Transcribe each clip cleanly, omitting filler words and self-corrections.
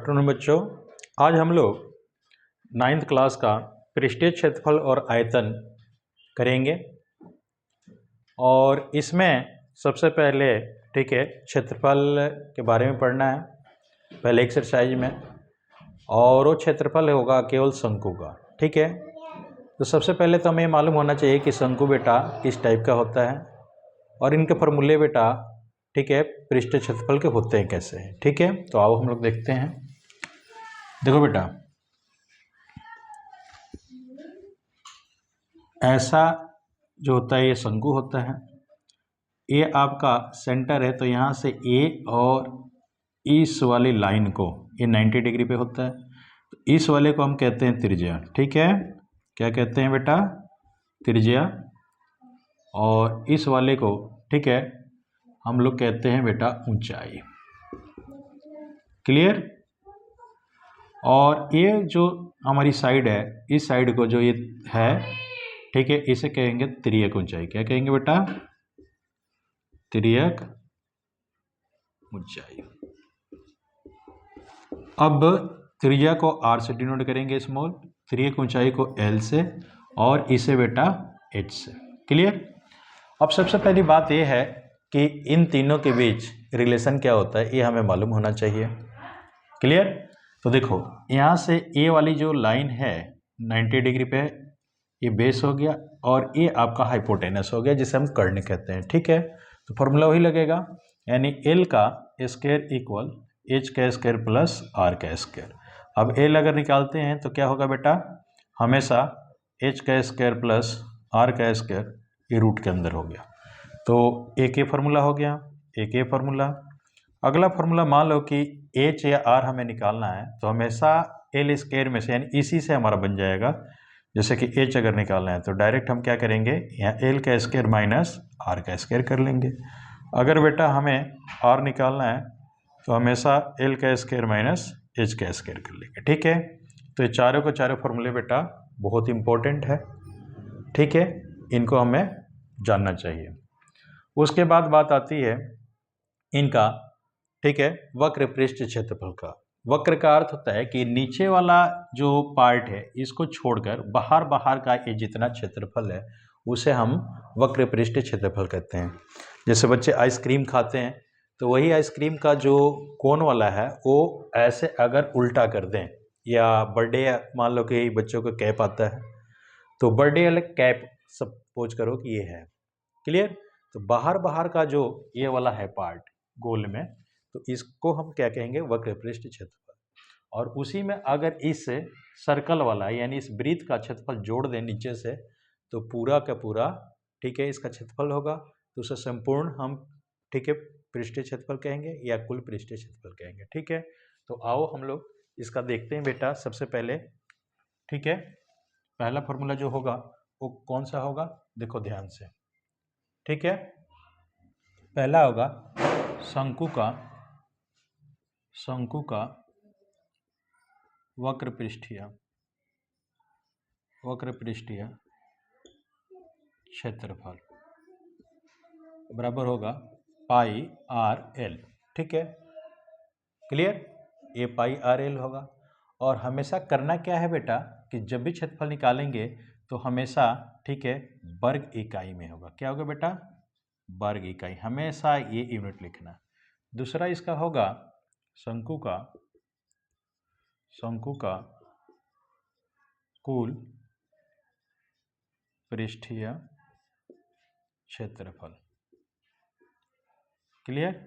Afternoon बच्चों, आज हम लोग 9th क्लास का पृष्ठीय क्षेत्रफल और आयतन करेंगे। और इसमें सबसे पहले ठीक है क्षेत्रफल के बारे में पढ़ना है पहले एक्सरसाइज में, और वो क्षेत्रफल होगा केवल शंकु का। ठीक है, तो सबसे पहले तो हमें मालूम होना चाहिए कि शंकु बेटा किस टाइप का होता है और इनके फॉर्मूले बेटा ठीक है पृष्ठीय क्षेत्रफल के होते हैं कैसे हैं। ठीक है, तो आओ हम लोग देखते हैं। देखो बेटा, ऐसा जो होता है ये शंकु होता है, ये आपका सेंटर है, तो यहाँ से ए और इस वाली लाइन को, ये 90 डिग्री पे होता है, तो इस वाले को हम कहते हैं त्रिज्या। ठीक है, क्या कहते हैं बेटा? त्रिज्या। और इस वाले को ठीक है हम लोग कहते हैं बेटा ऊंचाई। क्लियर? और ये जो हमारी साइड है, इस साइड को जो ये है ठीक है, इसे कहेंगे तिर्यक ऊंचाई। क्या कहेंगे बेटा? तिर्यक ऊंचाई। अब त्रिज्या को r से डिनोट करेंगे स्मॉल, तिर्यक ऊंचाई को l से, और इसे बेटा h से। क्लियर? अब सबसे पहली बात यह है कि इन तीनों के बीच रिलेशन क्या होता है ये हमें मालूम होना चाहिए। क्लियर? तो देखो, यहाँ से ए वाली जो लाइन है 90 डिग्री पे, ये बेस हो गया और ये आपका हाइपोटेनस हो गया जिसे हम कर्ण कहते हैं। ठीक है, तो फॉर्मूला वही लगेगा, यानी एल का स्क्वायर इक्वल एच का स्क्वायर प्लस आर का स्क्वायर। अब एल अगर निकालते हैं तो क्या होगा बेटा? हमेशा एच का स्क्वायर प्लस आर का स्क्वायर ये रूट के अंदर हो गया, तो एक ये फार्मूला हो गया, एक ये फार्मूला। अगला फार्मूला मान लो कि एच या आर हमें निकालना है, तो हमेशा एल स्क्वायर में से यानी इसी से हमारा बन जाएगा। जैसे कि एच अगर निकालना है तो डायरेक्ट हम क्या करेंगे, यहाँ एल का स्क्वायर माइनस आर का स्क्वायर कर लेंगे। अगर बेटा हमें आर निकालना है तो हमेशा एल का स्क्वायर माइनस एच का स्क्वायर कर लेंगे। ठीक है, तो ये चारों के चारों फॉर्मूले बेटा बहुत इंपॉर्टेंट है। ठीक है, इनको हमें जानना चाहिए। उसके बाद बात आती है इनका ठीक है वक्र पृष्ठ क्षेत्रफल का। वक्र का अर्थ होता है कि नीचे वाला जो पार्ट है इसको छोड़कर बाहर बाहर का ये जितना क्षेत्रफल है उसे हम वक्र पृष्ठ क्षेत्रफल कहते हैं। जैसे बच्चे आइसक्रीम खाते हैं तो वही आइसक्रीम का जो कोन वाला है वो ऐसे अगर उल्टा कर दें, या बर्थडे मान लो कि बच्चों को कैप आता है तो बर्थडे वाला कैप सपोज करो कि ये है। क्लियर? तो बाहर बाहर का जो ये वाला है पार्ट गोल में, तो इसको हम क्या कहेंगे? वक्र पृष्ठ क्षेत्रफल। और उसी में अगर इस सर्कल वाला यानी इस वृत्त का क्षेत्रफल जोड़ दें नीचे से, तो पूरा का पूरा ठीक है इसका क्षेत्रफल होगा, तो उसे संपूर्ण हम ठीक है पृष्ठीय क्षेत्रफल कहेंगे या कुल पृष्ठीय क्षेत्रफल कहेंगे। ठीक है, तो आओ हम लोग इसका देखते हैं बेटा। सबसे पहले ठीक है पहला फॉर्मूला जो होगा वो कौन सा होगा, देखो ध्यान से। ठीक है, पहला होगा शंकु का वक्र पृष्ठीय क्षेत्रफल बराबर होगा पाई आर एल। ठीक है, क्लियर? ये पाई आर एल होगा। और हमेशा करना क्या है बेटा कि जब भी क्षेत्रफल निकालेंगे तो हमेशा ठीक है वर्ग इकाई में होगा। क्या होगा बेटा? वर्ग इकाई, हमेशा ये यूनिट लिखना। दूसरा इसका होगा शंकु का कुल पृष्ठीय क्षेत्रफल। क्लियर?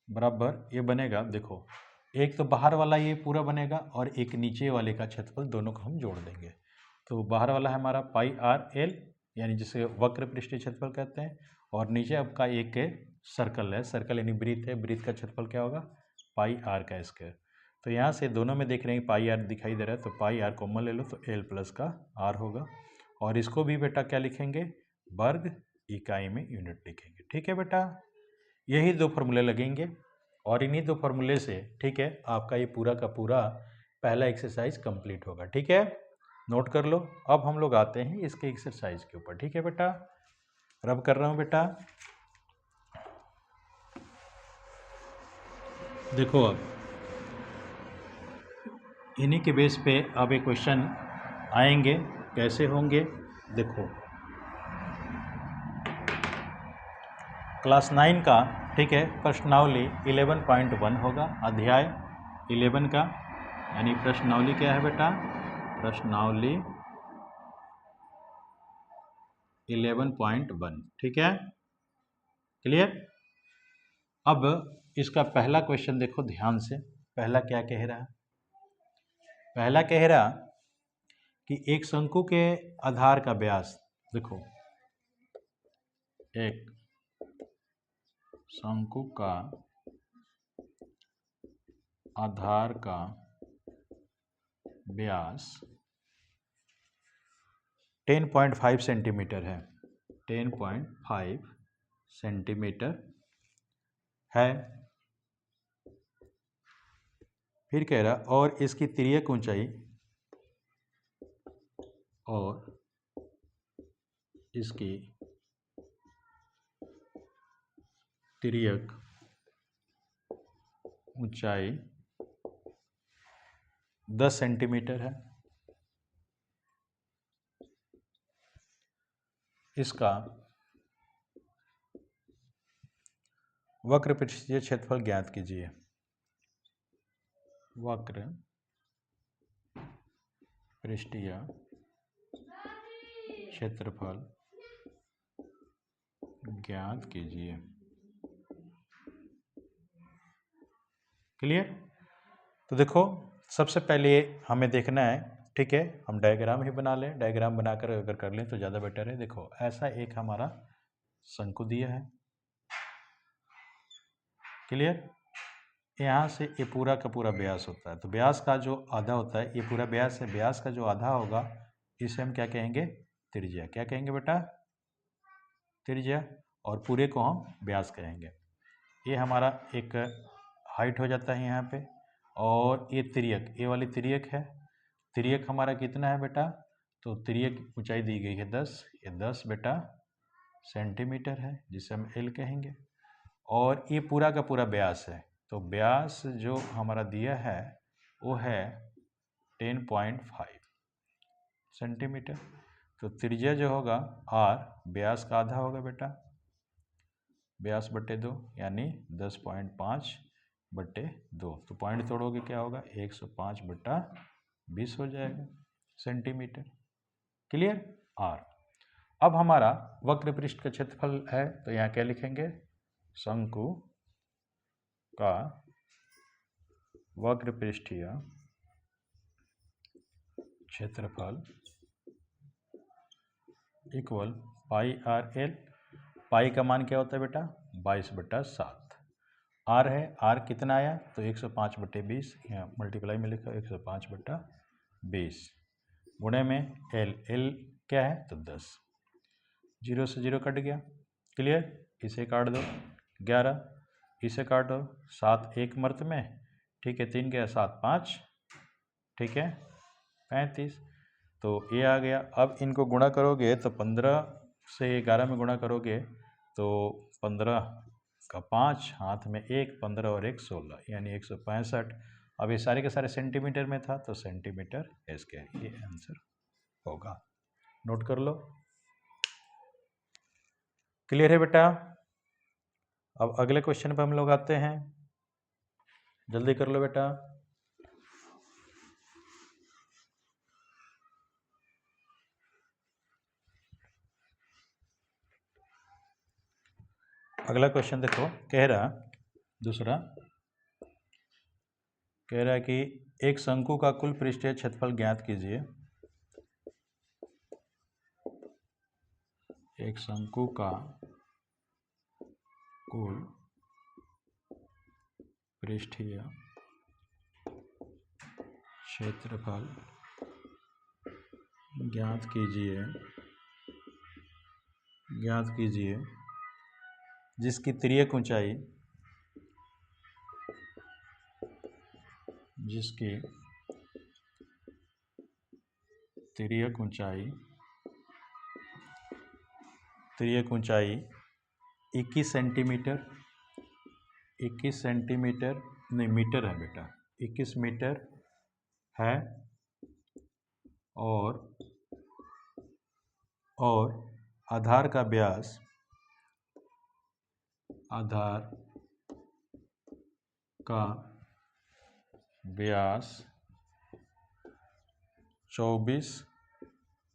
बराबर ये बनेगा, देखो एक तो बाहर वाला ये पूरा बनेगा और एक नीचे वाले का क्षेत्रफल, दोनों को हम जोड़ देंगे। तो बाहर वाला है हमारा पाई आर एल यानी जिसे वक्र पृष्ठीय क्षेत्रफल कहते हैं, और नीचे आपका एक सर्कल है, सर्कल यानी वृत्त है, वृत्त का क्षेत्रफल क्या होगा? पाई आर का स्क्वायर। तो यहाँ से दोनों में देख रहे हैं पाई आर दिखाई दे रहा है, तो पाई आर कॉमन ले लो तो एल प्लस का आर होगा। और इसको भी बेटा क्या लिखेंगे? वर्ग इकाई में यूनिट लिखेंगे। ठीक है बेटा, यही दो फॉर्मूले लगेंगे और इन्हीं दो फॉर्मूले से ठीक है आपका ये पूरा का पूरा पहला एक्सरसाइज कंप्लीट होगा। ठीक है, नोट कर लो। अब हम लोग आते हैं इसके एक्सरसाइज के ऊपर। ठीक है बेटा, रब कर रहा हूँ बेटा। देखो अब इन्हीं के बेस पे अब एक क्वेश्चन आएंगे, कैसे होंगे देखो। क्लास 9 का, ठीक है, प्रश्नावली 11.1 होगा, अध्याय 11 का, यानी प्रश्नावली क्या है बेटा, प्रश्नावली 11.1, ठीक है, क्लियर। अब इसका पहला क्वेश्चन देखो ध्यान से। पहला क्या कह रहा है, पहला कह रहा कि एक शंकु के आधार का व्यास, देखो एक शंकु का आधार का व्यास 10.5 सेंटीमीटर है, 10.5 सेंटीमीटर है। फिर कह रहा और इसकी तिर्यक ऊंचाई, और इसकी तिर्यक ऊंचाई 10 सेंटीमीटर है। इसका वक्र पृष्ठीय क्षेत्रफल ज्ञात कीजिए। वक्र पृष्ठीय क्षेत्रफल ज्ञात कीजिए। क्लियर। तो देखो सबसे पहले हमें देखना है, ठीक है, हम डायग्राम ही बना लें, डायग्राम बनाकर अगर कर लें तो ज़्यादा बेटर है। देखो ऐसा एक हमारा शंकु दिया है, क्लियर। यहाँ से ये पूरा का पूरा व्यास होता है, तो व्यास का जो आधा होता है, ये पूरा व्यास है, व्यास का जो आधा होगा इसे हम क्या कहेंगे, त्रिज्या। क्या कहेंगे बेटा, त्रिज्या। और पूरे को हम व्यास कहेंगे। ये हमारा एक हाइट हो जाता है यहाँ पे। और ये तिर्यक, ये वाली तिर्यक है। तिर्यक हमारा कितना है बेटा, तो तिर्यक ऊंचाई दी गई है 10, ये 10 बेटा सेंटीमीटर है, जिसे हम एल कहेंगे। और ये पूरा का पूरा व्यास है, तो व्यास जो हमारा दिया है वो है 10.5 सेंटीमीटर। तो त्रिज्या जो होगा आर, व्यास का आधा होगा बेटा, व्यास बटे 2, यानी 10.5 बटे 2। तो पॉइंट तोड़ोगे क्या होगा, 105 बटा 20 हो जाएगा सेंटीमीटर। क्लियर। आर। अब हमारा वक्र पृष्ठ का क्षेत्रफल है, तो यहाँ क्या लिखेंगे, शंकु का वक्र पृष्ठीय क्षेत्रफल इक्वल पाई आर एल। पाई का मान क्या होता है बेटा, 22/7। आर है, आर कितना आया, तो 105 बटे 20, यहाँ मल्टीप्लाई में लिखा 105 बटा 20 गुणे में एल, एल क्या है, तो 10। 0 से 0 कट गया, क्लियर। इसे काट दो 11, इसे काटो 7 एक मर्त में, ठीक है, 3 गया 7 5, ठीक है 35। तो ये आ गया। अब इनको गुणा करोगे तो 15 से 11 में गुणा करोगे तो 15 का 5, हाथ में 1, 15 और 1 16, यानी 165। अब ये सारे के सारे सेंटीमीटर में था, तो सेंटीमीटर स्क्वायर, ये आंसर होगा। नोट कर लो। क्लियर है बेटा। अब अगले क्वेश्चन पर हम लोग आते हैं, जल्दी कर लो बेटा। अगला क्वेश्चन देखो, कह रहा दूसरा, कह रहा है कि एक शंकु का कुल पृष्ठीय क्षेत्रफल ज्ञात कीजिए। एक शंकु का कुल पृष्ठीय क्षेत्रफल ज्ञात कीजिए, ज्ञात कीजिए जिसकी तिर्यक ऊंचाई, जिसकी तिर्यक ऊंचाई, तिर्यक ऊंचाई 21 सेंटीमीटर, 21 सेंटीमीटर नहीं मीटर है बेटा, 21 मीटर है और आधार का व्यास, आधार का व्यास 24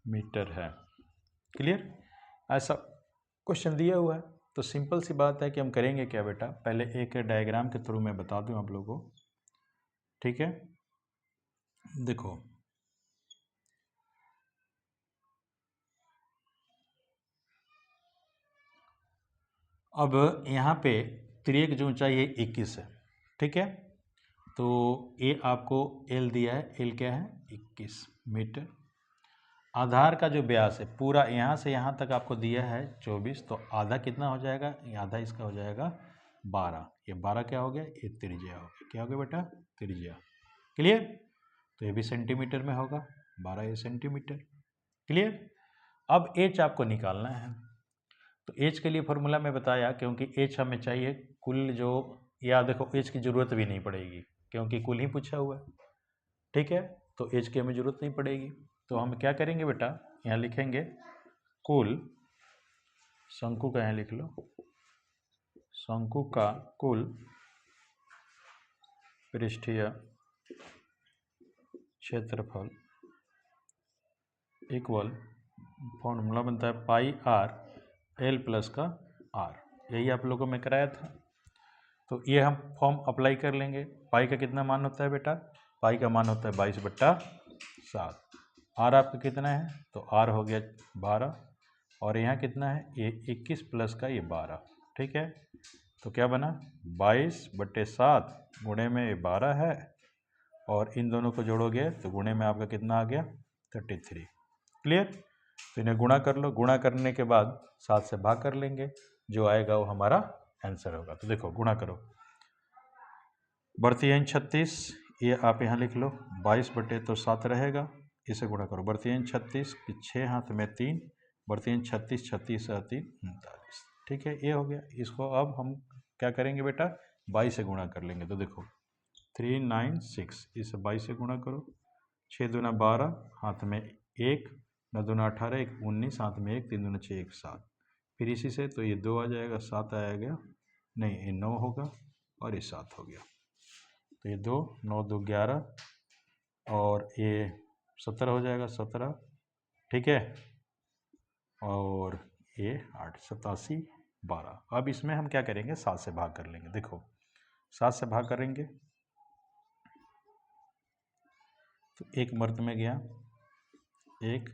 मीटर है। क्लियर? ऐसा क्वेश्चन दिया हुआ है तो सिंपल सी बात है कि हम करेंगे क्या बेटा, पहले एक डायग्राम के थ्रू मैं बता दूं आप लोगों को। ठीक है, देखो अब यहाँ पे त्रियक जो ऊंचाई है 21 है। ठीक है, तो ये आपको एल दिया है, एल क्या है 21 मीटर। आधार का जो व्यास है पूरा यहाँ से यहाँ तक आपको दिया है 24, तो आधा कितना हो जाएगा, ये आधा इसका हो जाएगा 12। ये 12 क्या हो गया, ये त्रिज्या हो गया। क्या हो गया बेटा, त्रिज्या। क्लियर? तो ये भी सेंटीमीटर में होगा, 12 ये सेंटीमीटर। क्लियर? अब एच आपको निकालना है, तो एच के लिए फॉर्मूला मैं बताया, क्योंकि एच हमें चाहिए कुल जो, या देखो एच की ज़रूरत भी नहीं पड़ेगी क्योंकि कुल ही पूछा हुआ है। ठीक है, तो एच की हमें ज़रूरत नहीं पड़ेगी। तो हम क्या करेंगे बेटा, यहाँ लिखेंगे कुल, शंकु का यहाँ लिख लो, शंकु का कुल पृष्ठीय क्षेत्रफल इक्वल, फॉर्मूला बनता है पाई आर एल प्लस का आर। यही आप लोगों में कराया था, तो ये हम फॉर्म अप्लाई कर लेंगे। पाई का कितना मान होता है बेटा, पाई का मान होता है 22/7। आर आपका कितना है, तो आर हो गया 12, और यहाँ कितना है, ये 21 प्लस का ये 12। ठीक है, तो क्या बना 22/7 गुणे में 12 है, और इन दोनों को जोड़ोगे तो गुणे में आपका कितना आ गया 33। क्लियर? तो इन्हें गुणा कर लो, गुणा करने के बाद 7 से भाग कर लेंगे, जो आएगा वो हमारा आंसर होगा। तो देखो गुणा करो, बढ़ती 36, ये आप यहाँ लिख लो 22/7 रहेगा, इसे गुणा करो। बढ़ती 36 कि 6 हाथ में 3, बढ़ती 36 36 3 39। ठीक है, ये हो गया। इसको अब हम क्या करेंगे बेटा, 22 से गुणा कर लेंगे। तो देखो 396, इसे 22 से गुणा करो, 6 दूना 12, हाथ में 1, 9 दूना 18, 1 19, हाथ में 1, 3 दूना 6, 1 7। फिर इसी से तो ये 2 आ जाएगा, 7 आएगा, नहीं ये 9 होगा, और ये 7 हो गया। तो ये 2 9 2 11, और ये 17 हो जाएगा, 17। ठीक है, और ये 8 87 12। अब इसमें हम क्या करेंगे, 7 से भाग कर लेंगे। देखो 7 से भाग करेंगे तो एक मर्द में गया एक,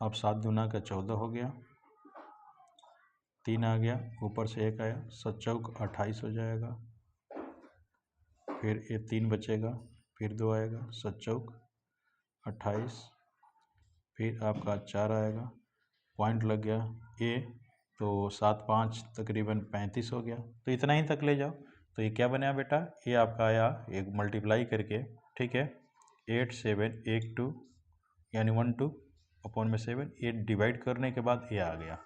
अब 7 दूना का 14 हो गया, 3 आ गया, ऊपर से 1 आया, 7 चौक 28 हो जाएगा, फिर ये 3 बचेगा, फिर 2 आएगा, 7 चौक 28, फिर आपका 4 आएगा, पॉइंट लग गया ए, तो 7 5 तकरीबन 35 हो गया। तो इतना ही तक ले जाओ। तो ये क्या बना बेटा, ये आपका आया एक मल्टीप्लाई करके, ठीक है, 8 7 1 2 यानी 1 2 अपॉन में 7, 8 डिवाइड करने के बाद ये आ गया,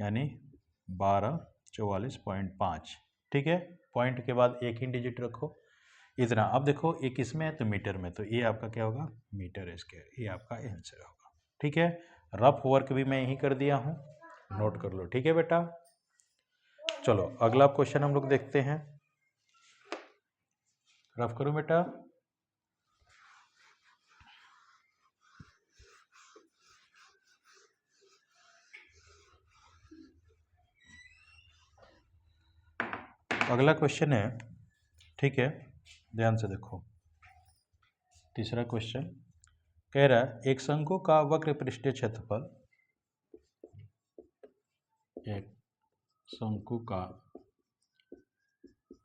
यानी 1244.5। ठीक है, पॉइंट के बाद एक ही डिजिट रखो, इतना। अब देखो ये किस में है, तो मीटर में, तो ये आपका क्या होगा, मीटर स्क्वायर, ये आपका आंसर होगा। ठीक है, रफ वर्क भी मैं यही कर दिया हूँ, नोट कर लो। ठीक है बेटा, चलो अगला क्वेश्चन हम लोग देखते हैं। रफ करो बेटा। अगला क्वेश्चन है, ठीक है, ध्यान से देखो। तीसरा क्वेश्चन कह रहा है एक शंकु का वक्र पृष्ठीय क्षेत्रफल, एक शंकु का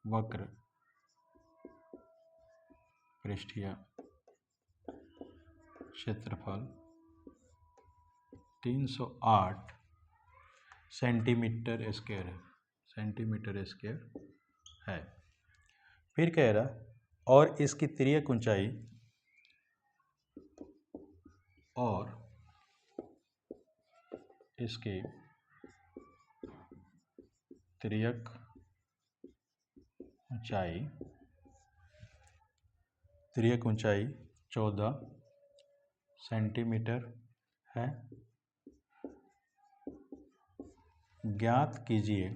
वक्र पृष्ठीय क्षेत्रफल 308 सेंटीमीटर स्क्वायर है, सेंटीमीटर स्क्वायर है। फिर कह रहा और इसकी तिर्यक ऊंचाई, और इसकी तिर्यक ऊंचाई 24 14 सेंटीमीटर है। ज्ञात कीजिए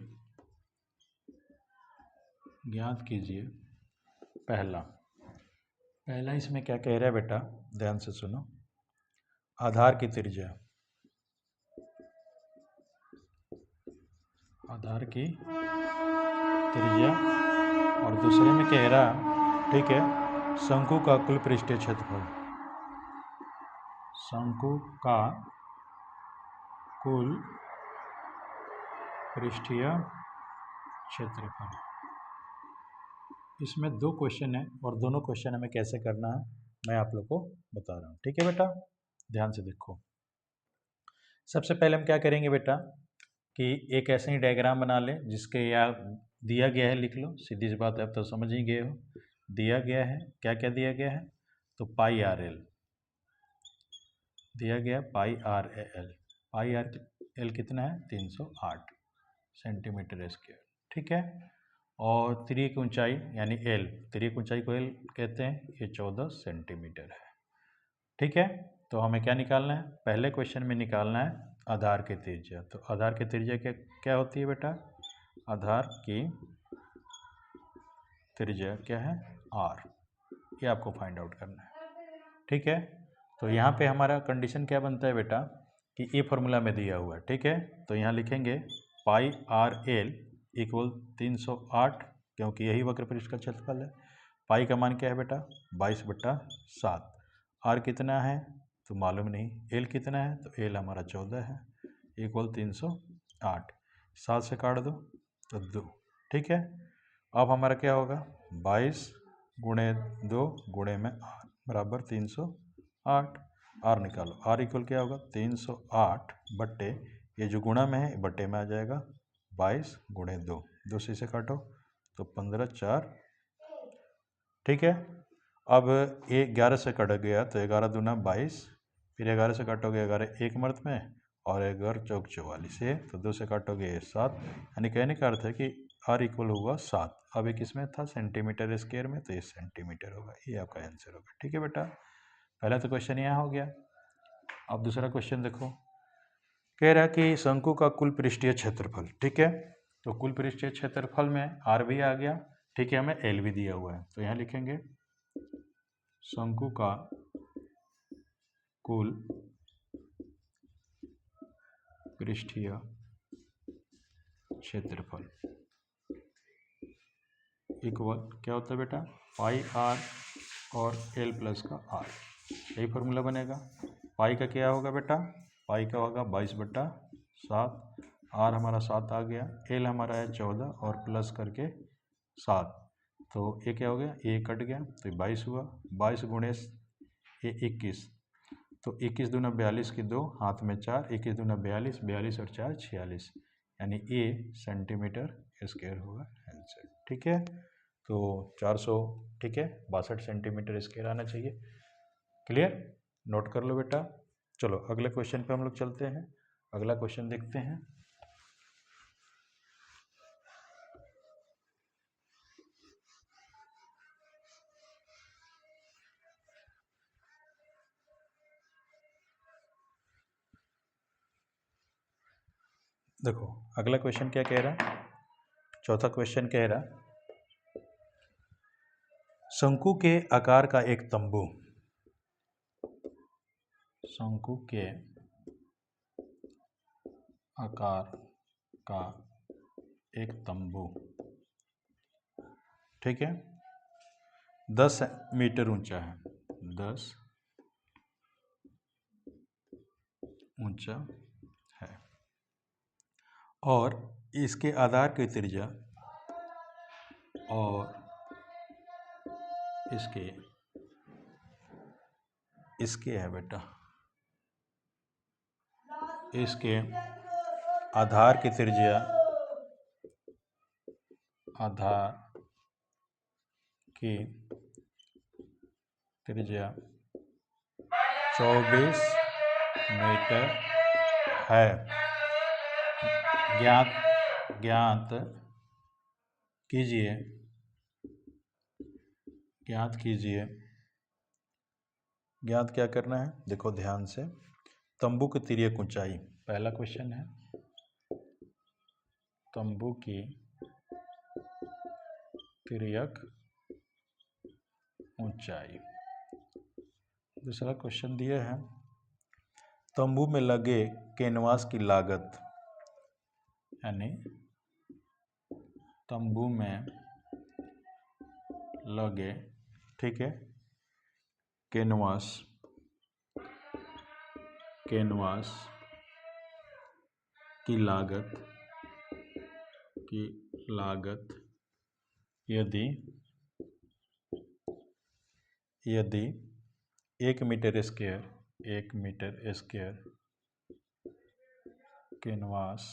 पहला इसमें क्या कह रहा है बेटा, ध्यान से सुनो। आधार की त्रिज्या, और दूसरे में कह रहा, ठीक है, शंकु का कुल पृष्ठीय क्षेत्रफल, शंकु का कुल पृष्ठीय क्षेत्रफल। इसमें 2 क्वेश्चन है और दोनों क्वेश्चन हमें कैसे करना है मैं आप लोग को बता रहा हूँ, ठीक है बेटा, ध्यान से देखो। सबसे पहले हम क्या करेंगे बेटा कि एक ऐसे ही डायग्राम बना ले जिसके यहाँ दिया गया है, लिख लो, सीधी सी बात है, अब तो समझ ही गए हो। दिया गया है, क्या क्या दिया गया है, तो पाई आर एल दिया गया, पाई आर एल कितना है, 308 सेंटीमीटर स्क्वायर, ठीक है। और त्रिज्या की ऊंचाई यानी एल, त्रिज्या की ऊंचाई को एल कहते हैं, ये 14 सेंटीमीटर है, ठीक है। तो हमें क्या निकालना है, पहले क्वेश्चन में निकालना है आधार की त्रिज्या। तो आधार की त्रिज्या क्या होती है बेटा, आधार की त्रिज्या क्या है, आर, ये आपको फाइंड आउट करना है, ठीक है। तो यहाँ पे हमारा कंडीशन क्या बनता है बेटा कि ये फॉर्मूला में दिया हुआ है, ठीक है। तो यहाँ लिखेंगे पाई आर एल इक्वल 308, क्योंकि यही वक्र पृष्ठ का क्षेत्रफल है। पाई का मान क्या है बेटा, 22/7। आर कितना है तो मालूम नहीं, एल कितना है तो एल हमारा 14 है, इक्वल 308। 7 से काट दो तो 2, ठीक है। अब हमारा क्या होगा, 22 गुणे 2 गुणे में आर बराबर 308। आर निकालो, आर इक्वल क्या होगा, 308 बट्टे, ये जो गुणा में है बट्टे में आ जाएगा, 22 गुणे 2, 2 से इसे काटो तो 15/4, ठीक है। अब ये 11 से कट गया तो 11 दूना 22, फिर 11 से काटोगे 11 एक मर्द में और 11 चौक 44 है, तो 2 से काटोगे 7, यानी कहने का अर्थ है कि आर इक्वल होगा 7। अब ये किसमें था, सेंटीमीटर स्क्वायर में, तो ये सेंटीमीटर होगा, ये आपका आंसर होगा, ठीक है बेटा। पहला तो क्वेश्चन यहाँ हो गया। अब दूसरा क्वेश्चन देखो, कह रहा है कि शंकु का कुल पृष्ठीय क्षेत्रफल, ठीक है। तो कुल पृष्ठीय क्षेत्रफल में आर भी आ गया, ठीक है, हमें एल भी दिया हुआ है, तो यहाँ लिखेंगे शंकु का कुल पृष्ठीय क्षेत्रफल इक्वल क्या होता है बेटा, पाई आर और एल प्लस का आर, यही फॉर्मूला बनेगा। पाई का क्या होगा बेटा, पाई का होगा 22/7, आर हमारा 7 आ गया, एल हमारा है 14 और प्लस करके 7, तो ये क्या हो गया, ये कट गया तो 22 हुआ, 22 गुणे ये 21, तो 21 दूना 42 की 2, हाथ में 4, 21 दूना 42, 42 और 4 46, यानी ये सेंटीमीटर स्क्वायर होगा आंसर, ठीक है। तो 400, ठीक है, 62 सेंटीमीटर स्क्वायर आना चाहिए। क्लियर, नोट कर लो बेटा। चलो अगले क्वेश्चन पे हम लोग चलते हैं, अगला क्वेश्चन देखते हैं। देखो अगला क्वेश्चन क्या कह रहा है, चौथा क्वेश्चन कह रहा, शंकु के आकार का एक तंबू, शंकु के आकार का एक तंबू, ठीक है, 10 मीटर ऊंचा है, 10 ऊंचा है, और इसके आधार की त्रिज्या और इसके है बेटा, इसके आधार की त्रिज्या, आधार की त्रिज्या 24 मीटर है। ज्ञात कीजिए ज्ञात क्या करना है, देखो ध्यान से। तंबू की तिर्यक ऊंचाई, पहला क्वेश्चन है तंबू की तिर्यक ऊंचाई। दूसरा क्वेश्चन दिया है तंबू में लगे कैनवास की लागत, यानी तंबू में लगे, ठीक है, कैनवास की लागत यदि 1 मीटर स्क्वायर कैनवास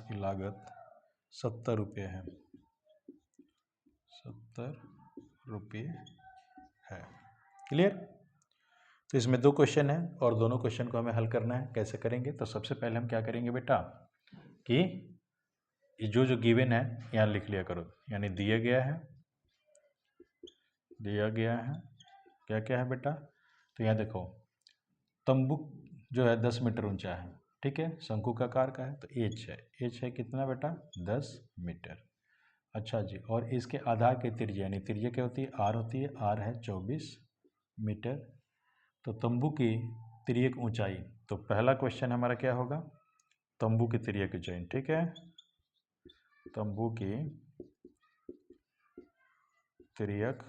की लागत 70 रुपये है, 70 रुपये है। क्लियर। तो इसमें 2 क्वेश्चन है और दोनों क्वेश्चन को हमें हल करना है। कैसे करेंगे, तो सबसे पहले हम क्या करेंगे बेटा कि जो गिवन है यहाँ लिख लिया करो, यानी दिया गया है क्या क्या है बेटा, तो यहाँ देखो तंबू जो है 10 मीटर ऊंचा है, ठीक है, शंकु का आकार का है, तो एच है कितना बेटा 10 मीटर। अच्छा जी, और इसके आधार की त्रिज्या, यानी त्रिज्या क्या होती है, आर होती है, आर है 24 मीटर। तो तंबू की तिर्यक ऊंचाई, तो पहला क्वेश्चन हमारा क्या होगा, तंबू की तिर्यक ऊंचाई, ठीक है, तंबू की तिर्यक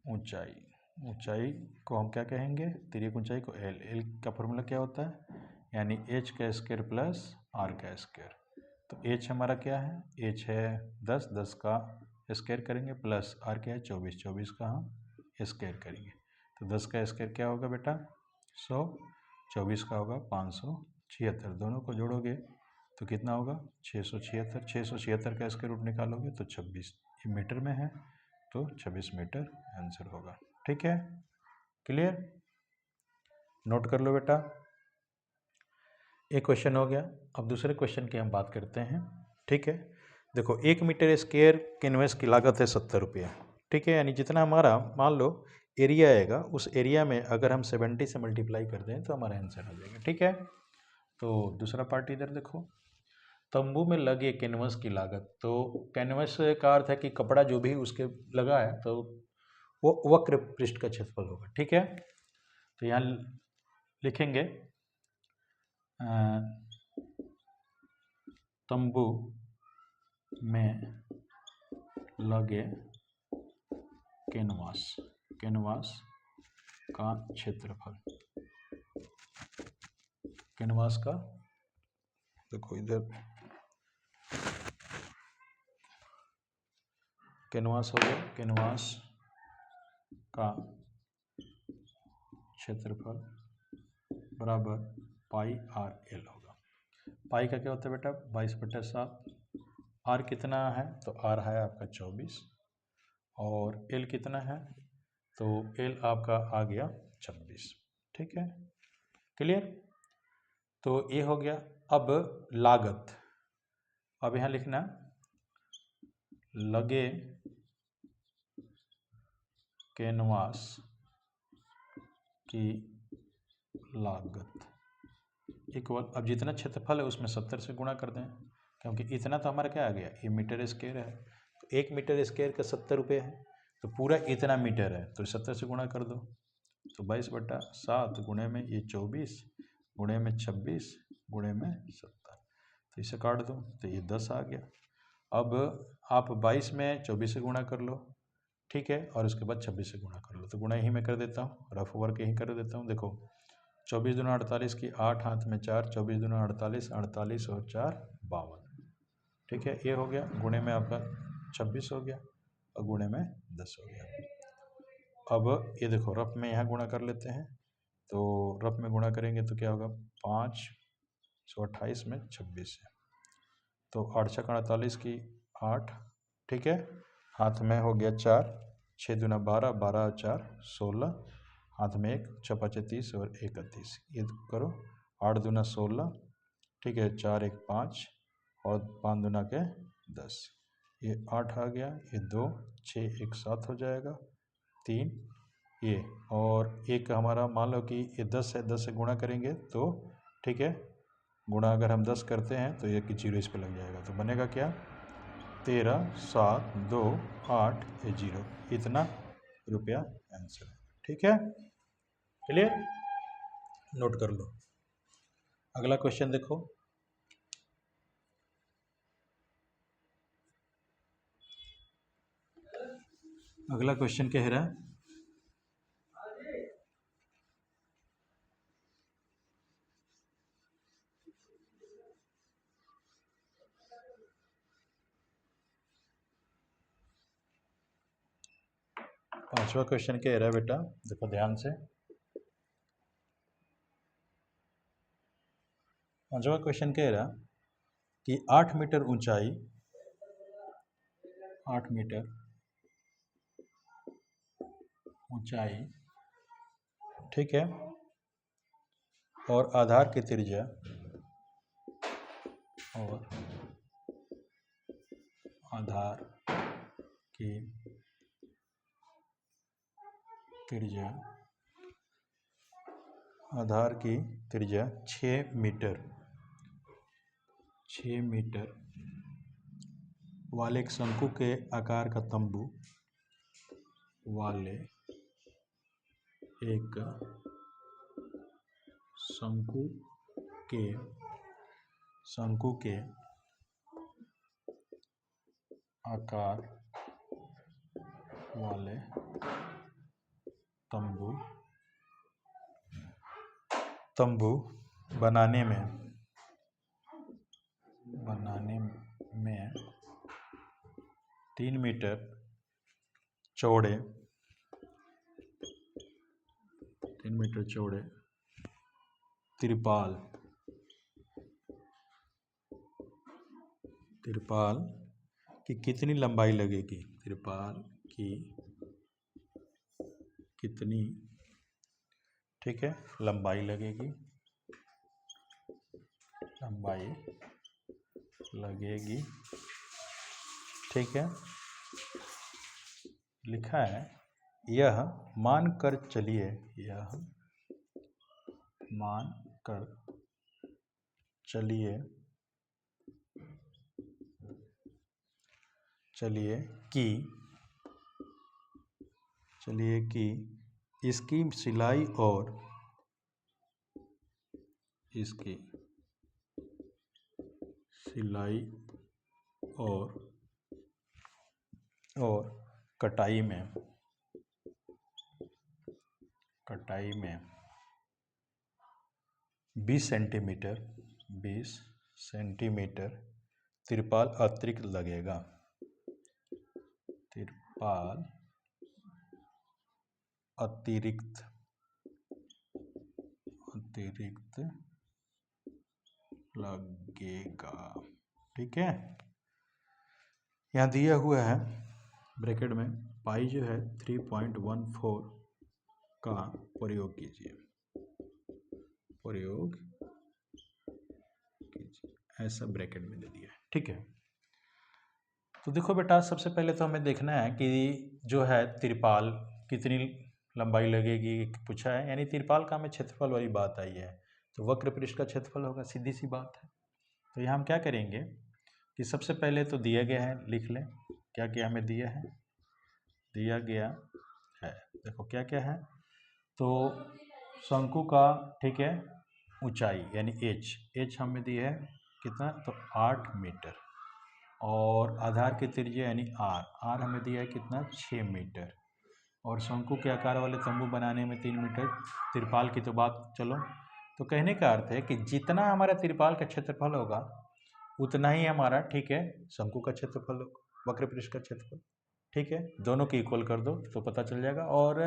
ऊंचाई को हम क्या कहेंगे, तिर्यक ऊंचाई को एल का फॉर्मूला क्या होता है, यानी एच का स्क्वायर प्लस आर का स्क्वायर। तो एच हमारा क्या है, एच है 10 का स्क्वायर करेंगे, प्लस आर क्या है 24 का हम स्क्वायर करेंगे। तो 10 का स्क्वायर क्या होगा बेटा 100, 24 का होगा 576, दोनों को जोड़ोगे तो कितना होगा 676 का स्क्वायर रूट निकालोगे तो 26, ये मीटर में है तो 26 मीटर आंसर होगा। ठीक है, क्लियर, नोट कर लो बेटा। एक क्वेश्चन हो गया। अब दूसरे क्वेश्चन की हम बात करते हैं। ठीक है, देखो 1 मीटर स्क्वायर कैनवस की लागत है 70 रुपये। ठीक है, यानी जितना हमारा मान लो एरिया आएगा, उस एरिया में अगर हम 70 से मल्टीप्लाई कर दें तो हमारा आंसर हो जाएगा। ठीक है, तो दूसरा पार्ट इधर देखो, तंबू में लगे कैनवस की लागत। तो कैनवस का अर्थ है कि कपड़ा जो भी उसके लगा है तो वो वक्र पृष्ठ का क्षेत्रफल होगा। ठीक है, तो यहाँ लिखेंगे तंबू में लगे कैनवास का क्षेत्रफल, कैनवास का, देखो इधर कैनवास हो गया, कैनवास का क्षेत्रफल बराबर पाई आर एल होगा। पाई का क्या होता है बेटा 22/7, आर कितना है तो आर है आपका 24 और एल कितना है तो एल आपका आ गया 26। ठीक है, क्लियर, तो ये हो गया। अब लागत, अब यहाँ लिखना लगे कैनवास की लागत इक्वल, अब जितना क्षेत्रफल है उसमें 70 से गुणा कर दें, क्योंकि इतना तो हमारा क्या आ गया, ये मीटर स्क्वायर है, तो 1 मीटर स्क्वायर का 70 रुपये है, तो पूरा इतना मीटर है तो 70 से गुणा कर दो, तो 22/7 गुणे में ये 24 गुणे में 26 गुणे में 70, तो इसे काट दो तो ये 10 आ गया। अब आप 22 में 24 से गुणा कर लो, ठीक है, और उसके बाद 26 से गुणा कर लो, तो गुणा यही मैं कर देता हूँ, रफ वर्क यही कर देता हूँ। देखो 24 दूना 48 की 8 हाथ में 4, 24 दूना 48, 48 और 4 52। ठीक है, ये हो गया, गुणे में आपका 26 हो गया और गुणे में 10 हो गया। अब ये देखो रफ में यहाँ गुणा कर लेते हैं, तो रफ में गुणा करेंगे तो क्या होगा 528 में 26 है, तो 8 छक्का 48 की 8, ठीक है, हाथ में हो गया 4, 6 दूना 12, 12 और 4 16, हाथ में 1, 6 5 30 और 31, ये करो 8 दूना 16, ठीक है, 4 1 5 और 5 दूना के 10, ये 8 आ गया, ये 2, 6 एक साथ हो जाएगा, 3 ये, और एक हमारा मान लो कि ये 10 है, 10 से गुणा करेंगे तो ठीक है, गुणा अगर हम 10 करते हैं तो ये कि 0 इस पे लग जाएगा, तो बनेगा क्या 13, 7, 2, 8 ये 0, इतना रुपया आंसर है। ठीक है, क्लियर, नोट कर लो। अगला क्वेश्चन देखो, अगला क्वेश्चन कह रहा है पांचवा क्वेश्चन कह रहा है बेटा, देखो ध्यान से, पांचवा क्वेश्चन कह रहा कि 8 मीटर ऊंचाई, 8 मीटर ऊंचाई, ठीक है, और आधार की त्रिज्या, और आधार की त्रिज्या, आधार की त्रिज्या 6 मीटर, 6 मीटर वाले एक शंकु के आकार का तंबू वाले एक शंकु के आकार वाले तंबू बनाने में 3 मीटर चौड़े, 3 मीटर चौड़े तिरपाल की कितनी लंबाई लगेगी, तिरपाल की कितनी, ठीक है, लंबाई लगेगी, ठीक है, लिखा है यह मान कर चलिए कि इसकी सिलाई और कटाई में 20 सेंटीमीटर तिरपाल अतिरिक्त लगेगा, तिरपाल अतिरिक्त लगेगा, ठीक है। यहाँ दिया हुआ है ब्रैकेट में पाई जो है 3.14 का प्रयोग कीजिए, ऐसा ब्रैकेट में दे दिया है, ठीक है। तो देखो बेटा, सबसे पहले तो हमें देखना है कि जो है तिरपाल कितनी लंबाई लगेगी पूछा है, यानी तिरपाल का हमें क्षेत्रफल वाली बात आई है, तो वक्र पृष्ठ का क्षेत्रफल होगा, सीधी सी बात है। तो यहाँ हम क्या करेंगे कि सबसे पहले तो दिया गया है, लिख लें क्या क्या हमें दिया गया है, देखो क्या क्या है, तो शंकु का, ठीक है, ऊंचाई यानी एच हमें दी है कितना, तो 8 मीटर, और आधार की त्रिज्या यानी आर हमें दिया है कितना, 6 मीटर, और शंकु के आकार वाले तंबू बनाने में 3 मीटर, तिरपाल की तो बात चलो, तो कहने का अर्थ है कि जितना हमारा तिरपाल का क्षेत्रफल होगा उतना ही हमारा, ठीक है, शंकु का क्षेत्रफल, वक्र पृष्ठ का क्षेत्रफल, ठीक है, दोनों की इक्वल कर दो तो पता चल जाएगा। और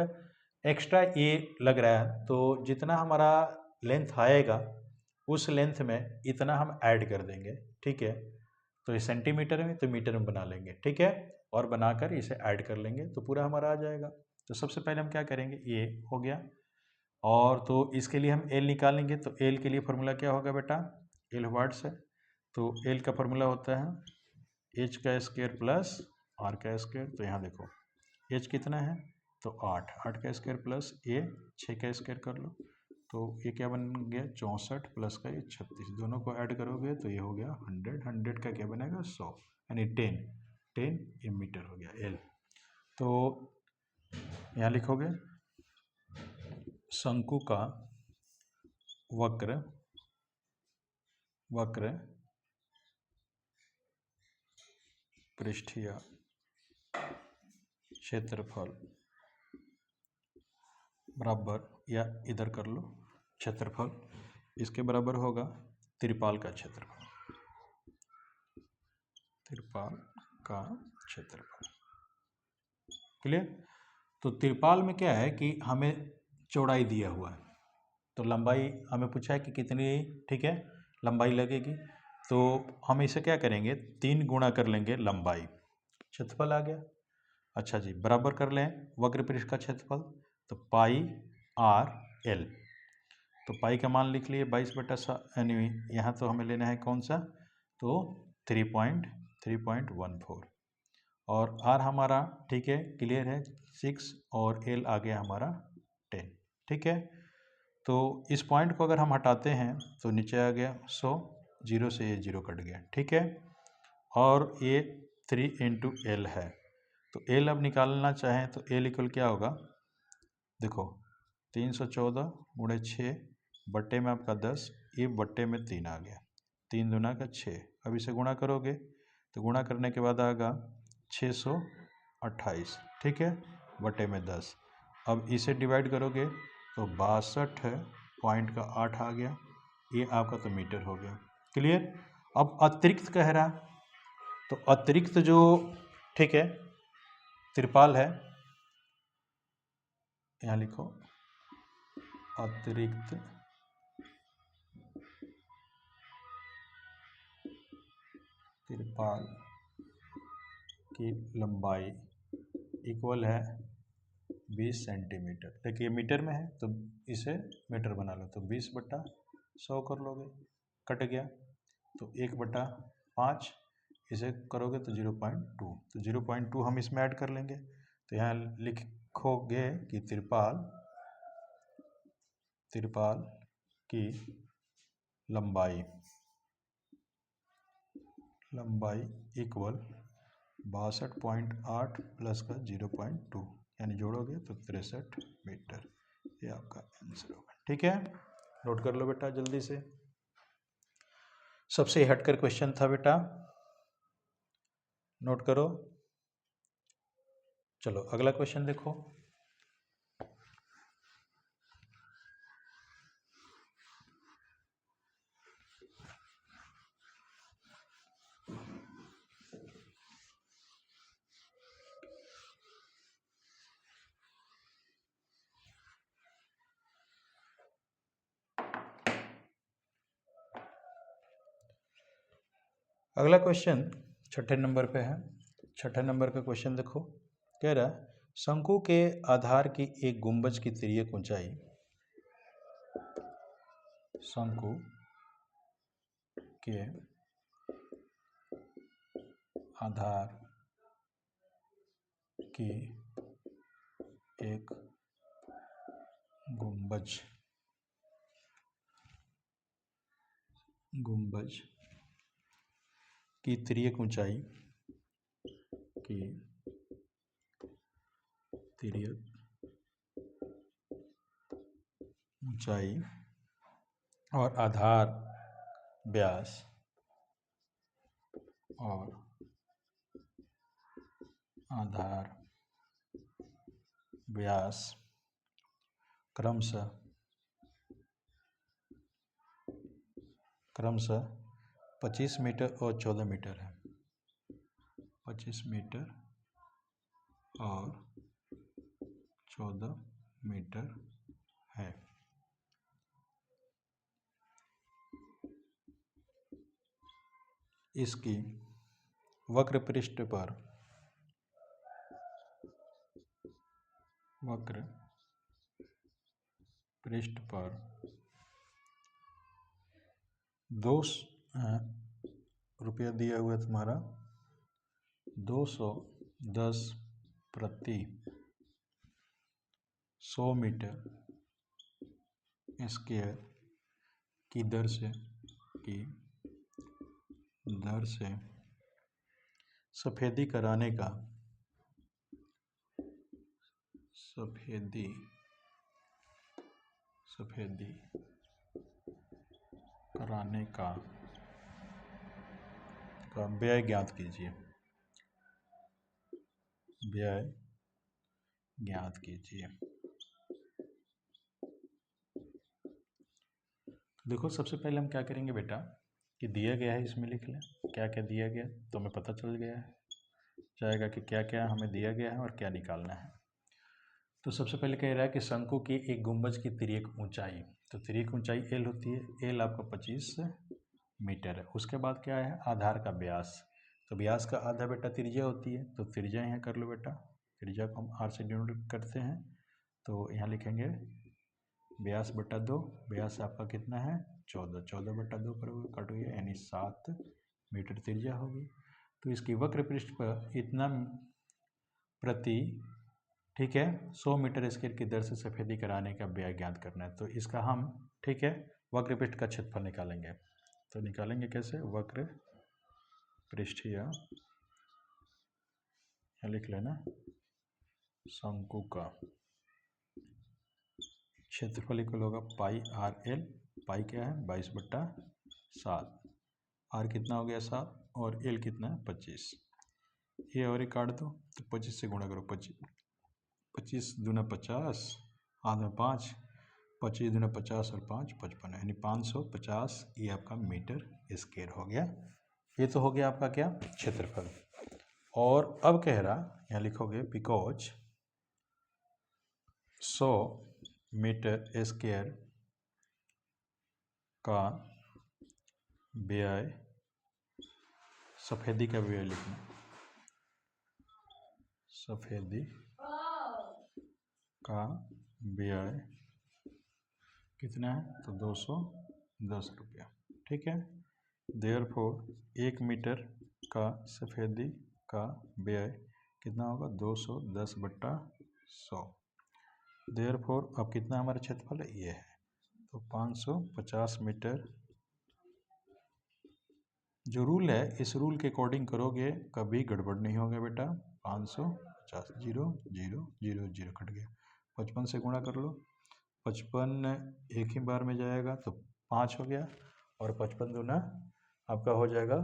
एक्स्ट्रा ये लग रहा है तो जितना हमारा लेंथ आएगा उस लेंथ में इतना हम ऐड कर देंगे, ठीक है, तो ये सेंटीमीटर में तो मीटर में बना लेंगे, ठीक है, और बनाकर इसे ऐड कर लेंगे तो पूरा हमारा आ जाएगा। तो सबसे पहले हम क्या करेंगे, ये हो गया, और तो इसके लिए हम एल निकालेंगे, तो एल के लिए फॉर्मूला क्या होगा बेटा, एल वाट्स है, तो एल का फॉर्मूला होता है एच का स्क्वायर प्लस आर का स्क्वायर, तो यहाँ देखो एच कितना है तो 8, 8 का स्क्वायर प्लस ए 6 का स्क्वायर कर लो, तो ये क्या बन गया 64 प्लस का ये 36, दोनों को ऐड करोगे तो ये हो गया 100, 100 का क्या बनेगा 100, यानी 10, 10 ये मीटर हो गया एल। तो यहाँ लिखोगे शंकु का वक्र पृष्ठीय क्षेत्रफल बराबर, या इधर कर लो क्षेत्रफल, इसके बराबर होगा त्रिपाल का क्षेत्रफल, त्रिपाल का क्षेत्रफल। क्लियर। तो त्रिपाल में क्या है कि हमें चौड़ाई दिया हुआ है, तो लंबाई हमें पूछा है कि कितनी, ठीक है, लंबाई लगेगी, तो हम इसे क्या करेंगे 3 गुणा कर लेंगे लंबाई, क्षेत्रफल आ गया। अच्छा जी, बराबर कर लें वक्र पृष्ठ का क्षेत्रफल, तो पाई आर एल, तो पाई का मान लिख लिए 22/7, यानी यहाँ तो हमें लेना है कौन सा, तो 3.14, और आर हमारा ठीक है क्लियर है 6, और एल आ गया हमारा 10, ठीक है। तो इस पॉइंट को अगर हम हटाते हैं तो नीचे आ गया 100, 0 से ये 0 कट गया, ठीक है, और ये 3 इंटू एल है, तो एल अब निकालना चाहें तो एल इक्वल क्या होगा, देखो 314 गुणे 6 बट्टे में आपका 10, ये बट्टे में 3 आ गया, 3 दूना का 6, अब इसे गुणा करोगे तो गुणा करने के बाद आएगा 628, ठीक है, बट्टे में 10, अब इसे डिवाइड करोगे तो 62.8 आ गया, ये आपका तो मीटर हो गया। क्लियर। अब अतिरिक्त कह रहा, तो अतिरिक्त जो, ठीक है, त्रिपाल है, यहाँ लिखो अतिरिक्त त्रिपाल की लंबाई इक्वल है 20 सेंटीमीटर, देखिए मीटर में है तो इसे मीटर बना लो, तो 20/100 कर लोगे, कट गया, तो 1/5 इसे करोगे तो 0.2, तो 0.2 हम इसमें ऐड कर लेंगे, तो यहाँ लिखोगे कि त्रिपाल की लंबाई इक्वल 62.8 प्लस का 0.2, यानी जोड़ोगे तो 63 मीटर, ये आपका आंसर होगा, ठीक है। नोट कर लो बेटा जल्दी से, सबसे हटकर क्वेश्चन था बेटा, नोट करो। चलो अगला क्वेश्चन देखो, अगला क्वेश्चन 6ठे नंबर पे है। 6ठे नंबर का क्वेश्चन देखो, कह रहा शंकु के आधार की एक गुंबज की तिर्यक ऊंचाई, शंकु के आधार की एक गुंबज की तिर्यक ऊंचाई और आधार व्यास क्रमशः 25 मीटर और 14 मीटर है, 25 मीटर और 14 मीटर है। इसकी वक्र पृष्ठ पर 2 रुपया दिया हुआ है तुम्हारा 210 प्रति 100 मीटर स्क्वायर की दर से सफेदी कराने का व्यय ज्ञात कीजिए। देखो सबसे पहले हम क्या करेंगे बेटा कि दिया गया है, इसमें लिख लें क्या क्या दिया गया, तो हमें पता चल गया है जाएगा कि क्या क्या हमें दिया गया है और क्या निकालना है। तो सबसे पहले कह रहा है कि शंकु की एक गुंबज की तिर्यक ऊंचाई, तो तिर्यक ऊंचाई एल होती है, एल आपका 25 मीटर है। उसके बाद क्या है, आधार का व्यास, तो व्यास का आधा बेटा त्रिज्या होती है, तो त्रिज्या यहाँ कर लो बेटा, त्रिज्या को हम आर से डिनोट करते हैं, तो यहाँ लिखेंगे व्यास बटा 2, व्यास आपका कितना है 14 बटा 2 पर कट गया यानी 7 मीटर त्रिज्या होगी। तो इसकी वक्र पृष्ठ पर इतना प्रति, ठीक है, 100 मीटर स्क्वायर की दर से सफेदी कराने का व्यय ज्ञात करना है। तो इसका हम, ठीक है, वक्र पृष्ठ का क्षेत्रफल निकालेंगे। तो निकालेंगे कैसे, वक्र पृष्ठीय, यहाँ लिख लेना, शंकु का क्षेत्रफल इक्वल होगा पाई आर एल, पाई क्या है 22/7, आर कितना हो गया 7 और एल कितना है 25, ये और एक काट दो, तो 25 से गुणा करो, 25 दूना 50, हाथ में 5, 25 दूना 50 और 5 55, यानी 550, ये आपका मीटर स्क्वायर हो गया। ये तो हो गया आपका क्या, क्षेत्रफल। और अब कह रहा, यहाँ लिखोगे बिकॉज 100 मीटर स्क्वायर का व्यय, सफेदी का व्यय लिखना, सफेदी का व्यय कितना है, तो 210 रुपया, ठीक है। देयरफॉर 1 मीटर का सफेदी का व्यय कितना होगा 210/100। देयरफॉर अब कितना हमारा क्षेत्रफल है, ये है, तो 550 मीटर। जो रूल है इस रूल के अकॉर्डिंग करोगे कभी गड़बड़ नहीं होगा बेटा। 550 0 0 0 0 कट गया, 55 से गुणा कर लो, 55 एक ही बार में जाएगा तो 5 हो गया, और 55 दूना आपका हो जाएगा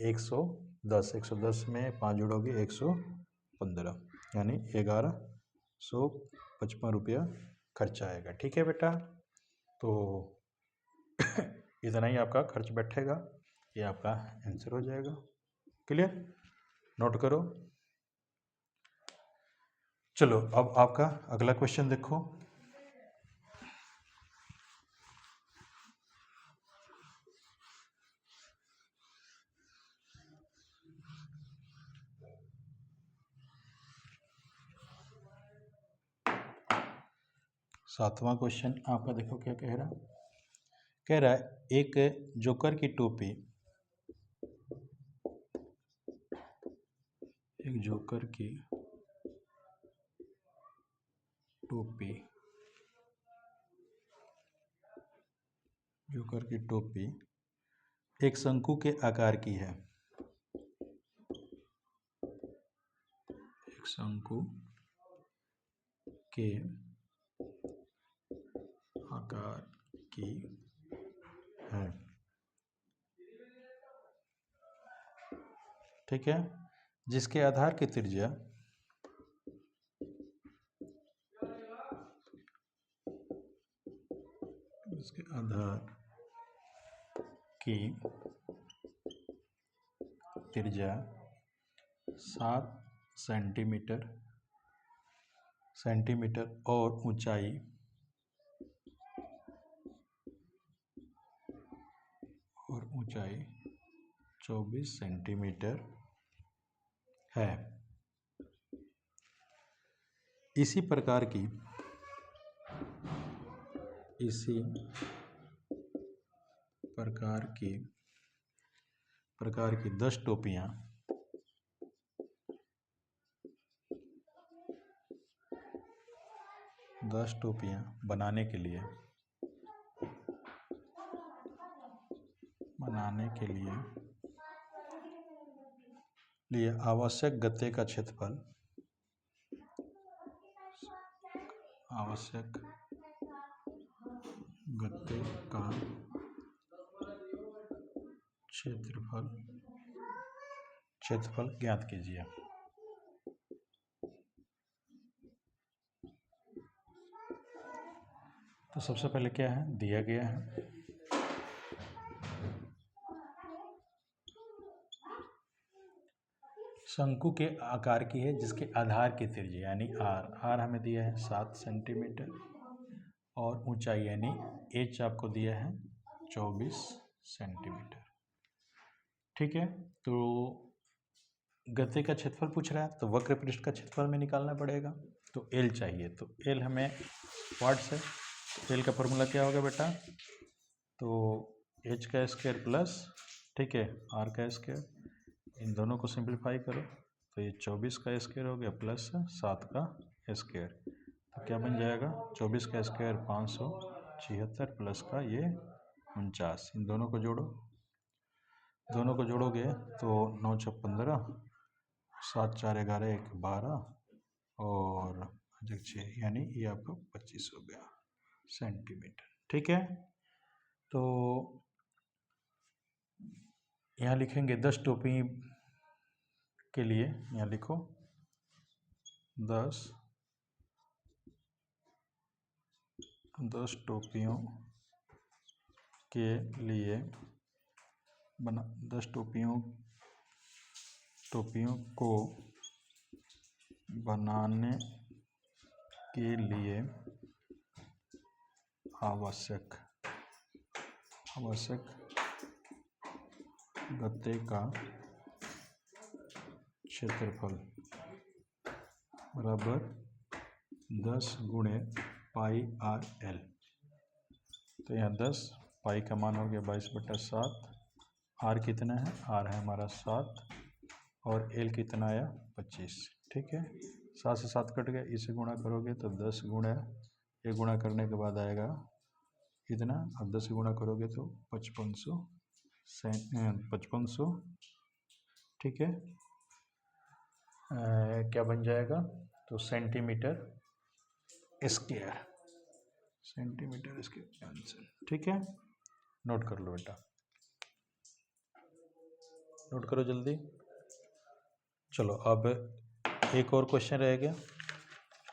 110, 110 में 5 जोड़ोगे 115, यानी 1155 रुपया खर्चा आएगा, ठीक है बेटा। तो इतना ही आपका खर्च बैठेगा, ये आपका आंसर हो जाएगा। क्लियर, नोट करो। चलो अब आपका अगला क्वेश्चन देखो। सातवां क्वेश्चन आपका देखो क्या कह रहा है, एक जोकर की टोपी, एक जोकर की टोपी एक शंकु के आकार की है, एक शंकु के आकार की है, ठीक है, जिसके आधार की त्रिज्या इसके आधार की त्रिज्या 7 सेंटीमीटर और ऊंचाई 24 सेंटीमीटर है। इसी प्रकार की 10 टोपियां 10 टोपियाँ बनाने के लिए आवश्यक गत्ते का क्षेत्रफल क्षेत्रफल ज्ञात कीजिए। तो सबसे पहले क्या है, दिया गया है शंकु के आकार की है जिसके आधार की त्रिज्या यानी आर हमें दिया है 7 सेंटीमीटर और ऊंचाई यानी एच आपको दिया है 24 सेंटीमीटर। ठीक है, तो गत्ते का क्षेत्रफल पूछ रहा है तो वक्र पृष्ठ का क्षेत्रफल में निकालना पड़ेगा। तो एल चाहिए, तो एल हमें वाट्स है, तो एल का फॉर्मूला क्या होगा बेटा, तो एच का स्क्वायर प्लस, ठीक है, आर का स्क्वायर, इन दोनों को सिंप्लीफाई करो तो ये 24 का स्क्वायर हो गया प्लस 7 का स्क्वायर, तो क्या बन जाएगा 24 का स्क्वायर 576 प्लस का ये 49, इन दोनों को जोड़ोगे तो 9 × 15, 7 × 4 = 11, 1 = 12 और 6 यानी ये आपका 25 हो गया सेंटीमीटर। ठीक है, तो यहाँ लिखेंगे 10 टोपी के लिए, यहाँ लिखो 10 टोपियों के लिए 10 टोपियों को बनाने के लिए आवश्यक गत्ते का क्षेत्रफल बराबर 10 × πr_l। तो यहाँ 10, पाई का मान हो गया 22/7, आर कितना है, आर है हमारा 7 और एल कितना आया 25। ठीक है, 7 से 7 कट गया, इसे गुणा करोगे तो 10 गुणा, ये गुणा करने के बाद आएगा कितना, अब 10 से गुणा करोगे तो 5500, ठीक है, क्या बन जाएगा, तो सेंटीमीटर स्क्वायर आंसर। ठीक है, नोट कर लो बेटा, नोट करो जल्दी। चलो अब एक और क्वेश्चन रह गया,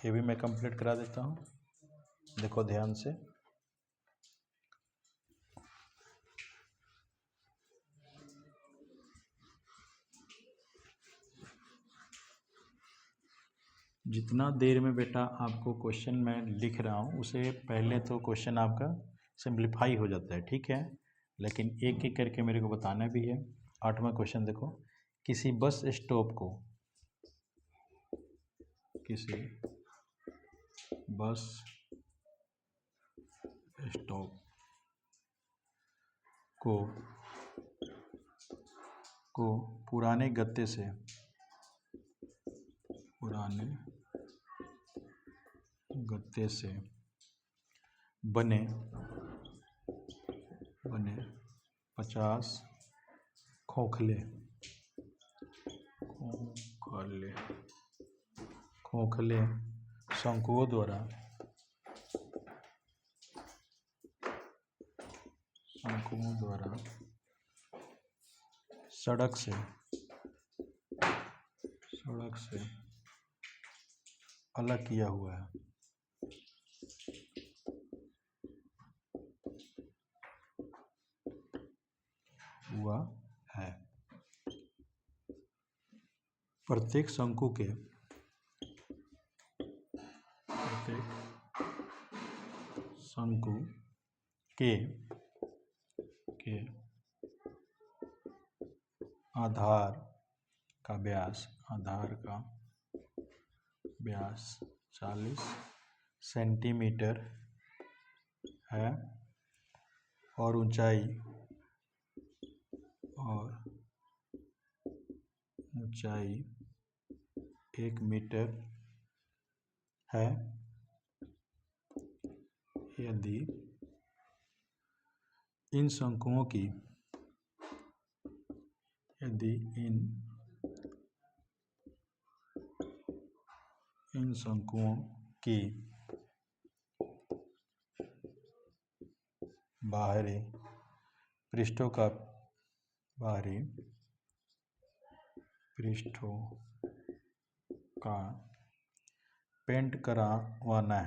ये भी मैं कंप्लीट करा देता हूँ, देखो ध्यान से। जितना देर में बेटा आपको क्वेश्चन मैं लिख रहा हूँ उसे पहले तो क्वेश्चन आपका सिंप्लीफाई हो जाता है, ठीक है, लेकिन एक एक करके मेरे को बताना भी है। 8वां क्वेश्चन देखो, किसी बस स्टॉप को पुराने गत्ते से बने 50 खोखले शंकुओं द्वारा सड़क से अलग किया हुआ है। प्रत्येक शंकु के आधार का व्यास 40 सेंटीमीटर है और ऊंचाई 1 मीटर है, यदि इन शंकुओं की इन शंकुओं की बाहरी पृष्ठों का पेंट करवाना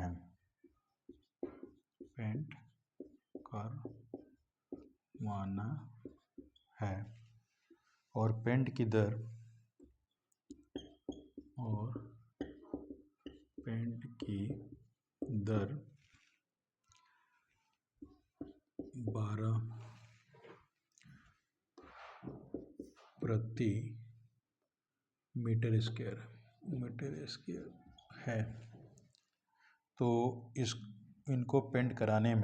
है और पेंट की दर 12 प्रति मीटर स्क्वायर है, तो इनको पेंट कराने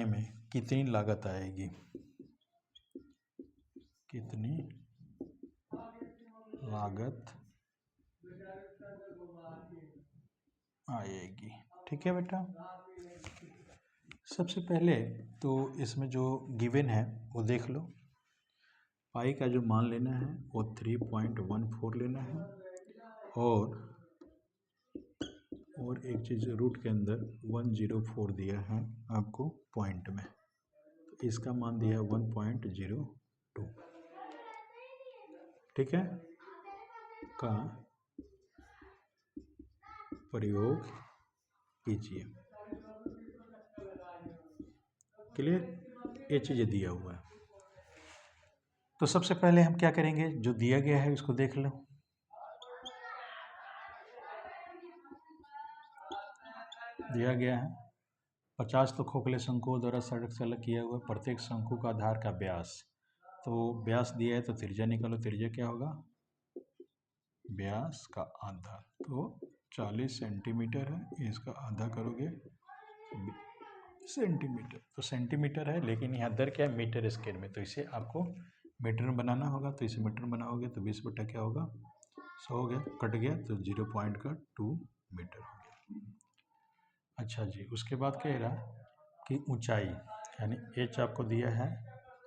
में कितनी लागत आएगी? ठीक है बेटा। सबसे पहले तो इसमें जो गिवन है वो देख लो। पाई का जो मान लेना है वो 3.14 लेना है और एक चीज़ रूट के अंदर 104 दिया है आपको पॉइंट में, तो इसका मान दिया है 1.02। ठीक है, का प्रयोग कीजिए। क्लियर? ये चीज़ें दिया हुआ है। तो सबसे पहले हम क्या करेंगे, जो दिया गया है उसको देख लो। दिया गया है 50 तो खोखले शंकुओं द्वारा सड़क से अलग किया हुआ प्रत्येक शंकु का आधार का व्यास, तो व्यास दिया है तो त्रिज्या निकालो। त्रिज्या क्या होगा? व्यास का आधा तो 40 सेंटीमीटर है, इसका आधा करोगे सेंटीमीटर, तो सेंटीमीटर है लेकिन यहाँ दर क्या है? मीटर स्क्वायर में, तो इसे आपको मीटर में बनाना होगा। तो इसे मीटर बनाओगे तो 20 बटा क्या होगा? 100 हो गया, कट गया तो 0.2 मीटर हो गया। अच्छा जी, उसके बाद कह रहा कि ऊंचाई यानी एच आपको दिया है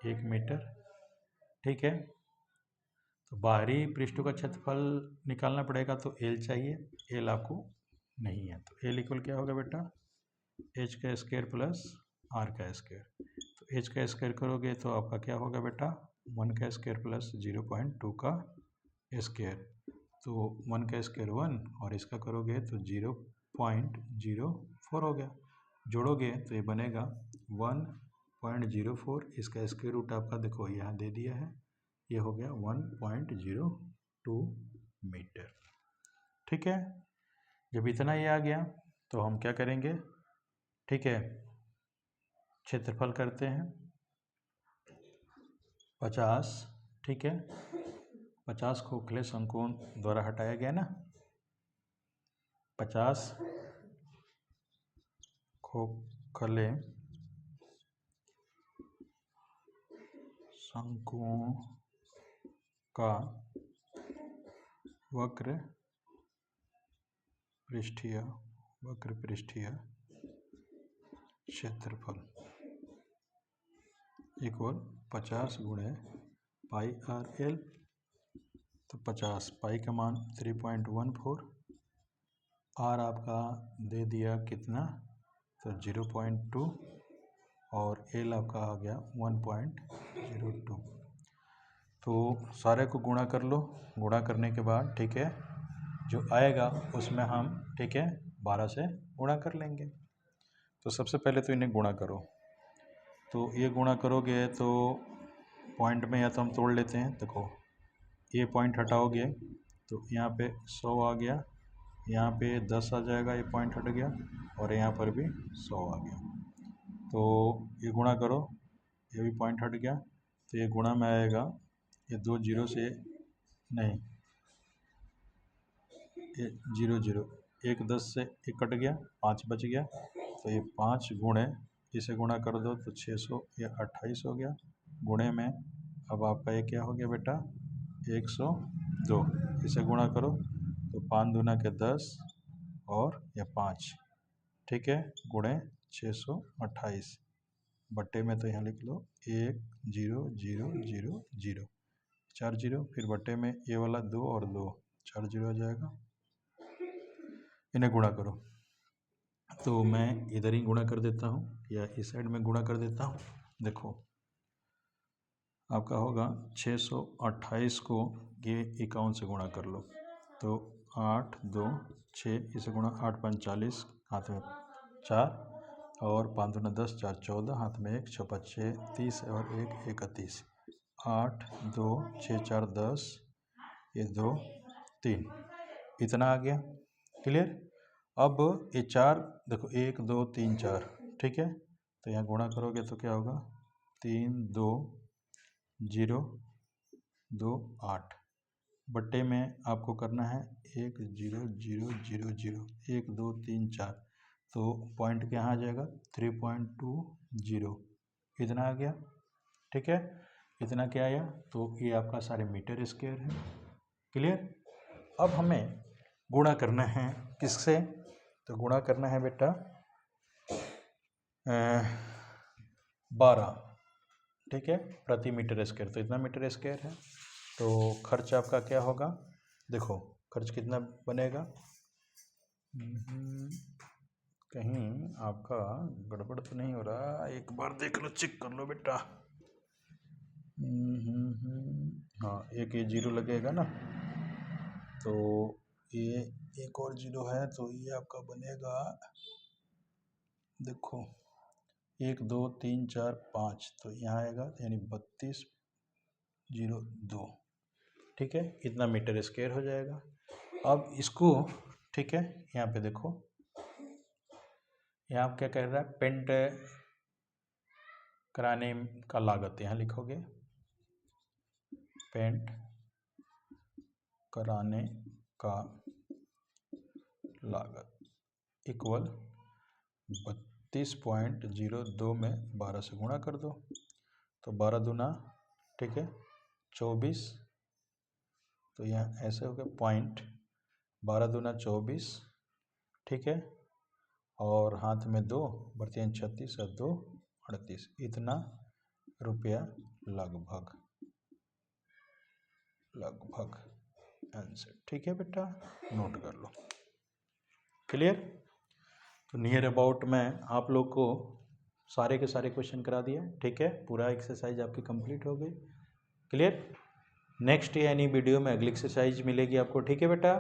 1 मीटर। ठीक है, तो बाहरी पृष्ठों का क्षेत्रफल निकालना पड़ेगा, तो एल चाहिए। एल आपको नहीं है, तो एल इक्वल क्या होगा बेटा? एच का स्क्वायर प्लस आर का स्क्वायर। तो एच का स्क्वायर करोगे तो आपका क्या होगा बेटा? 1 का स्क्वायर प्लस 0.2 का स्क्वायर, तो 1 का स्क्वायर 1 और इसका करोगे तो 0.04 हो गया। जोड़ोगे तो ये बनेगा 1.04, इसका स्क्वायर रूट आपका देखो यहाँ दे दिया है, ये हो गया 1.02 मीटर। ठीक है, जब इतना ये आ गया तो हम क्या करेंगे? ठीक है, क्षेत्रफल करते हैं 50। ठीक है, 50 खोखले शंकुओं द्वारा हटाया गया ना, 50 खोखले शंकुओं का वक्र पृष्ठीय क्षेत्रफल इक्वल 50 गुणे पाई आर एल। तो 50, पाई का मान 3.14, आर आपका दे दिया कितना? तो 0.2 और एल आपका आ गया 1.02। तो सारे को गुणा कर लो। गुणा करने के बाद ठीक है, जो आएगा उसमें हम ठीक है 12 से गुणा कर लेंगे। तो सबसे पहले तो इन्हें गुणा करो, तो ये गुणा करोगे तो पॉइंट में या तो हम तोड़ लेते हैं। देखो ये पॉइंट हटाओगे तो यहाँ पे 100 आ गया, यहाँ पे 10 आ जाएगा, ये पॉइंट हट गया और यहाँ पर भी 100 आ गया। तो ये गुणा करो, ये भी पॉइंट हट गया, तो ये गुणा में आएगा, ये 2 जीरो से नहीं, ये 0 0, 1 10 से 1 कट गया, 5 बच गया, तो ये 5 गुणे इसे गुणा कर दो तो 600 या 28 हो गया। गुणे में अब आपका ये क्या हो गया बेटा 102, इसे गुणा करो तो 5 दूना के 10 और या 5, ठीक है, गुणे 628 बट्टे में तो यहाँ लिख लो 1 0 0 0 0 4 0, फिर बट्टे में ये वाला 2 और 2 4 0 आ जाएगा। इन्हें गुणा करो तो मैं इधर ही गुणा कर देता हूँ या इस साइड में गुणा कर देता हूँ। देखो आपका होगा 628 को ये 51 से गुणा कर लो तो 8 2 6, इसे गुणा 8 5 40, हाथ में 4 और 5 दूना 10 4 14, हाथ में 1 6 5 6 30 और 1 31, 8 2 6 4 10, ये 2 3, इतना आ गया। क्लियर। अब ये 4 देखो 1 2 3 4, ठीक है, तो यहाँ गुणा करोगे तो क्या होगा 3 2 0 2 8, बट्टे में आपको करना है 1 0 0 0 0 1 2 3 4, तो पॉइंट क्या आ जाएगा 3.20, इतना आ गया। ठीक है, इतना क्या आया, तो ये आपका सारे मीटर स्क्वायर है। क्लियर। अब हमें गुणा करना है किससे, तो गुणा करना है बेटा 12, ठीक है, प्रति मीटर स्क्वायर, तो इतना मीटर स्क्वायर है। तो खर्च आपका क्या होगा, देखो खर्च कितना बनेगा, कहीं आपका गड़बड़ तो नहीं हो रहा, एक बार देख लो, चेक कर लो बेटा। हाँ, एक ये जीरो लगेगा ना, तो ये एक और जीरो है, तो ये आपका बनेगा, देखो 1 2 3 4 5, तो यहाँ आएगा यानी 3202, ठीक है, इतना मीटर स्क्वायर हो जाएगा। अब इसको, ठीक है, यहाँ पे देखो, यहाँ आप क्या कह रहा है, पेंट कराने का लागत, यहाँ लिखोगे पेंट कराने का लागत इक्वल 32.02 में 12 से गुणा कर दो, तो 12 दूना, ठीक है, 24, तो यहाँ ऐसे हो गया पॉइंट 12 दूना 24, ठीक है, और हाथ में 2 बर्तियाँ 36 और 2 38, इतना रुपया लगभग आंसर। ठीक है बेटा, नोट कर लो। क्लियर। तो नियर अबाउट में आप लोग को सारे के सारे क्वेश्चन करा दिया, ठीक है, पूरा एक्सरसाइज आपकी कंप्लीट हो गई। क्लियर। नेक्स्ट यानी वीडियो में अगली एक्सरसाइज मिलेगी आपको, ठीक है बेटा।